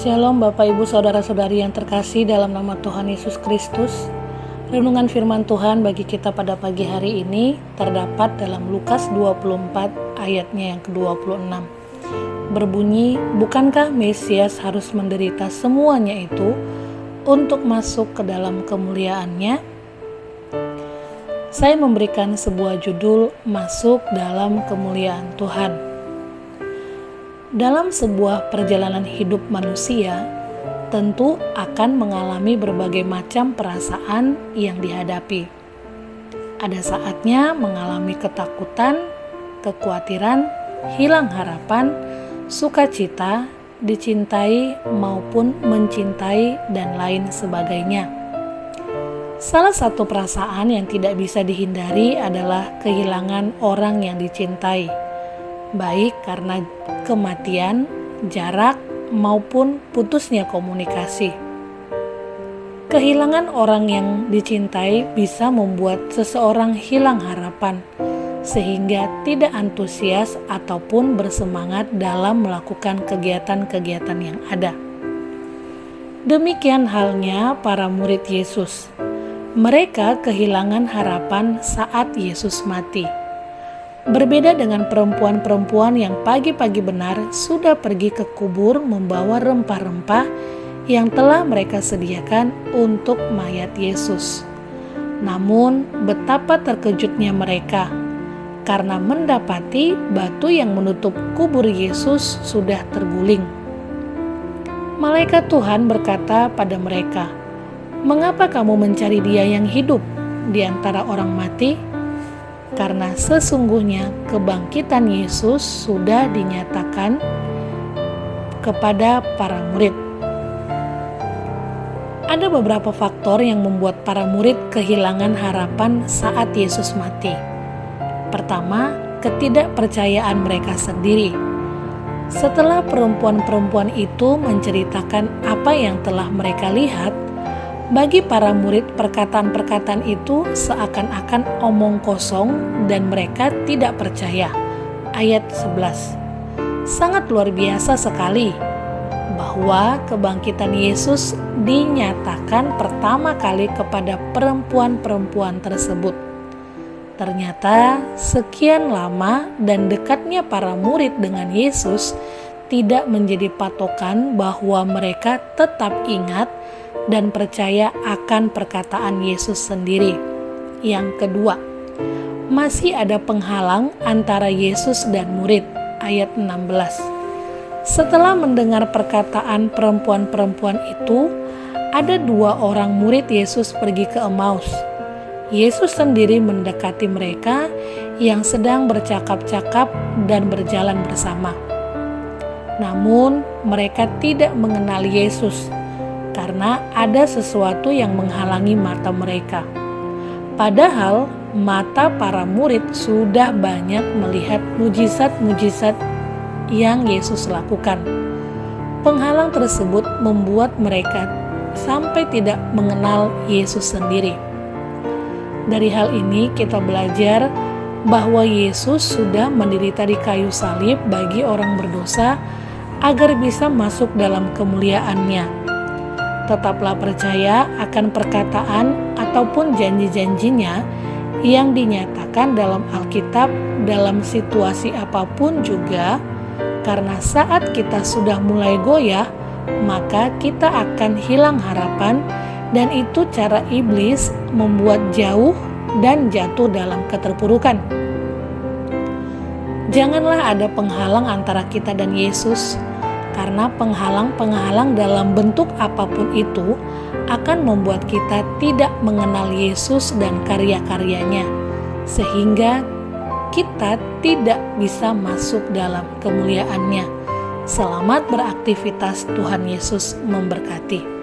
Shalom Bapak Ibu Saudara-saudari yang terkasih dalam nama Tuhan Yesus Kristus. Renungan firman Tuhan bagi kita pada pagi hari ini terdapat dalam Lukas 24 ayatnya yang ke-26. Berbunyi, bukankah Mesias harus menderita semuanya itu untuk masuk ke dalam kemuliaannya? Saya memberikan sebuah judul, Masuk dalam Kemuliaan Tuhan. Dalam sebuah perjalanan hidup manusia, tentu akan mengalami berbagai macam perasaan yang dihadapi. Ada saatnya mengalami ketakutan, kekhawatiran, hilang harapan, sukacita, dicintai maupun mencintai, dan lain sebagainya. Salah satu perasaan yang tidak bisa dihindari adalah kehilangan orang yang dicintai, baik karena kematian, jarak, maupun putusnya komunikasi. Kehilangan orang yang dicintai bisa membuat seseorang hilang harapan, sehingga tidak antusias ataupun bersemangat dalam melakukan kegiatan-kegiatan yang ada. Demikian halnya para murid Yesus. Mereka kehilangan harapan saat Yesus mati. Berbeda dengan perempuan-perempuan yang pagi-pagi benar sudah pergi ke kubur membawa rempah-rempah yang telah mereka sediakan untuk mayat Yesus. Namun betapa terkejutnya mereka karena mendapati batu yang menutup kubur Yesus sudah terguling. Malaikat Tuhan berkata pada mereka, "Mengapa kamu mencari Dia yang hidup di antara orang mati? Karena sesungguhnya kebangkitan Yesus sudah dinyatakan kepada para murid." Ada beberapa faktor yang membuat para murid kehilangan harapan saat Yesus mati. Pertama, ketidakpercayaan mereka sendiri. Setelah perempuan-perempuan itu menceritakan apa yang telah mereka lihat, bagi para murid perkataan-perkataan itu seakan-akan omong kosong dan mereka tidak percaya. Ayat 11. Sangat luar biasa sekali bahwa kebangkitan Yesus dinyatakan pertama kali kepada perempuan-perempuan tersebut. Ternyata sekian lama dan dekatnya para murid dengan Yesus tidak menjadi patokan bahwa mereka tetap ingat dan percaya akan perkataan Yesus sendiri. Yang kedua, masih ada penghalang antara Yesus dan murid. Ayat 16. Setelah mendengar perkataan perempuan-perempuan itu, ada 2 orang murid Yesus pergi ke Emmaus. Yesus sendiri mendekati mereka yang sedang bercakap-cakap dan berjalan bersama. Namun mereka tidak mengenal Yesus karena ada sesuatu yang menghalangi mata mereka. Padahal mata para murid sudah banyak melihat mujizat-mujizat yang Yesus lakukan. Penghalang tersebut membuat mereka sampai tidak mengenal Yesus sendiri. Dari hal ini kita belajar bahwa Yesus sudah menderita di kayu salib bagi orang berdosa agar bisa masuk dalam kemuliaannya. Tetaplah percaya akan perkataan ataupun janji-janjinya yang dinyatakan dalam Alkitab dalam situasi apapun juga, karena saat kita sudah mulai goyah, maka kita akan hilang harapan, dan itu cara iblis membuat jauh dan jatuh dalam keterpurukan. Janganlah ada penghalang antara kita dan Yesus, karena penghalang-penghalang dalam bentuk apapun itu akan membuat kita tidak mengenal Yesus dan karya-karyanya, sehingga kita tidak bisa masuk dalam kemuliaannya. Selamat beraktivitas, Tuhan Yesus memberkati.